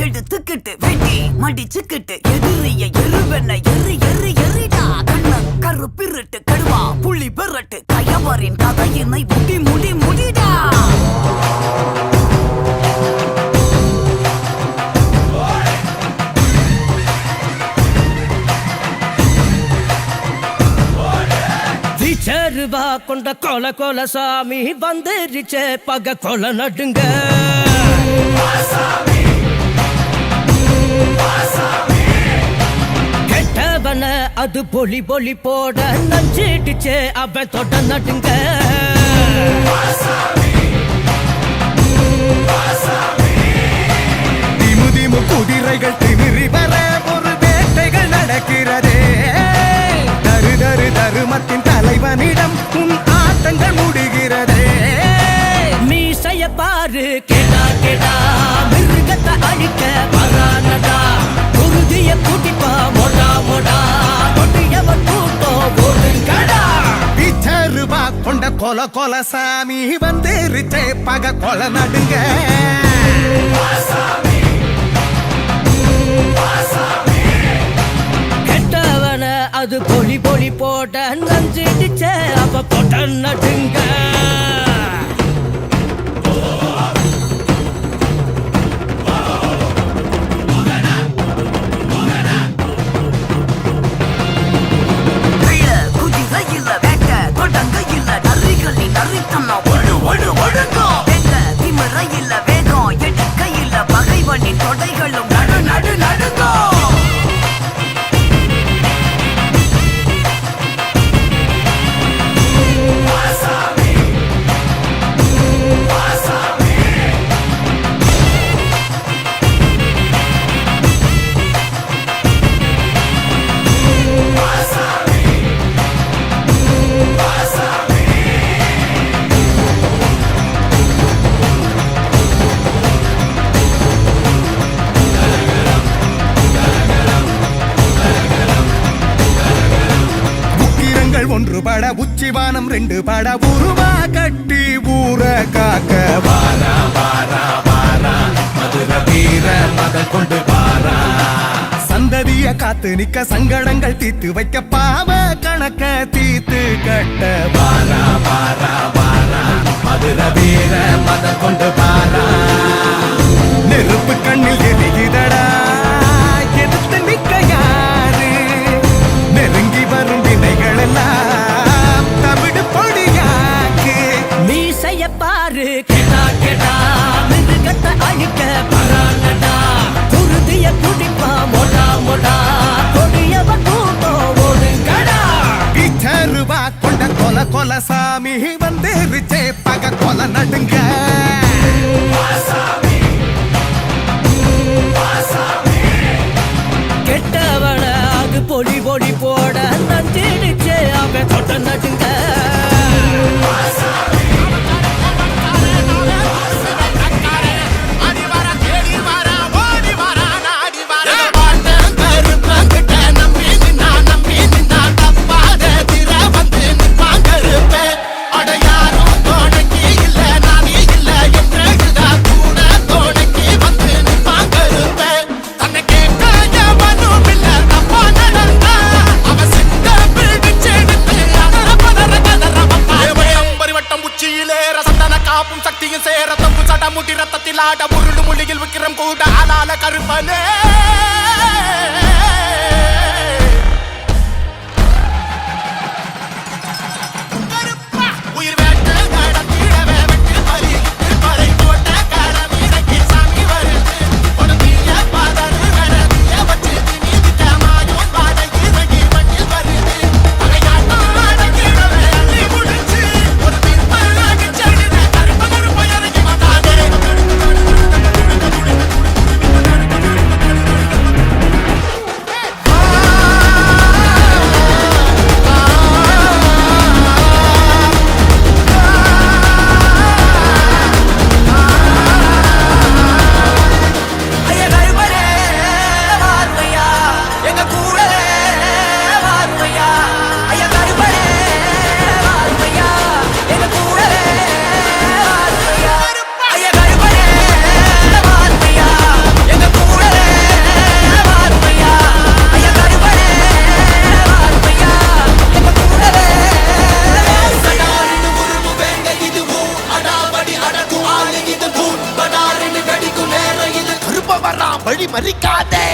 எடுத்துக்கிட்டு வெட்டி மடிச்சுக்கிட்டு எதிரிய எருவென்ன எரிடா கண்ண கருப்பிருட்டு கடுவா புள்ளி பெறட்டு கயவரின் கதையினை முடிடா சேருவா கொண்ட கொல சாமி வந்துருச்சே பக கொல நடுங்க கெட்டவன அது பொலி போட நஞ்சிடுச்சே அவன் தொட நடுங்க திமு குதிரைகள் திமிரி வர ஒரு வேட்டைகள் நடக்கிறதே தருமத்தின் தலைவனிடம் உன் ஆட்டங்கள் முடிகிறதே மீசைய பாரு கேடா மிருகத்தை அழிக்க வரானடா குருதிய கூட்டிப்பா மொடா கொட்டியவன் கூட்டம் ஓடுங்கடா பிச்சருவா கொண்ட கொல சாமி வந்துருச்சே பக கொல நடுங்க அது பொலி போட நஞ்சிடுச்சே அவ கொட்ட நடுங்க குதிரை இல்ல வேட்ட தொடங்க இல்ல நரிகளின் நரித்தனம் ஒழுங்கோ எங்க திமிர இல்ல வேகம் எடுக்க இல்ல பகைவனின் தொடைகளும் நடுங்கோ ஒன்றுபட உச்சிவானம் ரெண்டு பட உருவா கட்டி ஊர காக்க வாரா மதுர வீர மகள் கொண்டு வாரா சந்ததிய காத்து நிக்க சங்கடங்கள் தீத்து வைக்க பாவ கணக்க தீத்து கட்ட வாரா மதுர வீர மகள் கொண்டு வாரா நெருப்பு கண்ணில் எரிகிறடா எதிர்த்து நிக்க யாரு நெருங்கி வரும் வினைகள் எல்லாம் தமிழ் பொடியாக்கு மீசைய பாரு கேடா மிருகத்தை அழிக்க வரானடா குருதிய குடிப்பா மொடா கொடியவன் கூட்டம் ஓடுங்கடா பிச்சருவா கொண்ட கொல சாமி வந்துருச்சே பக கொல நடுங்க கெட்டவன அது பொலி போட நஞ்சிடுச்சே அவன் தொட்ட நடுங்க முட்டிரத்திலாட முருடு மொழியில் விக்கிரம் கூட ஆளால கருப்பனே வழி மறிக்காதே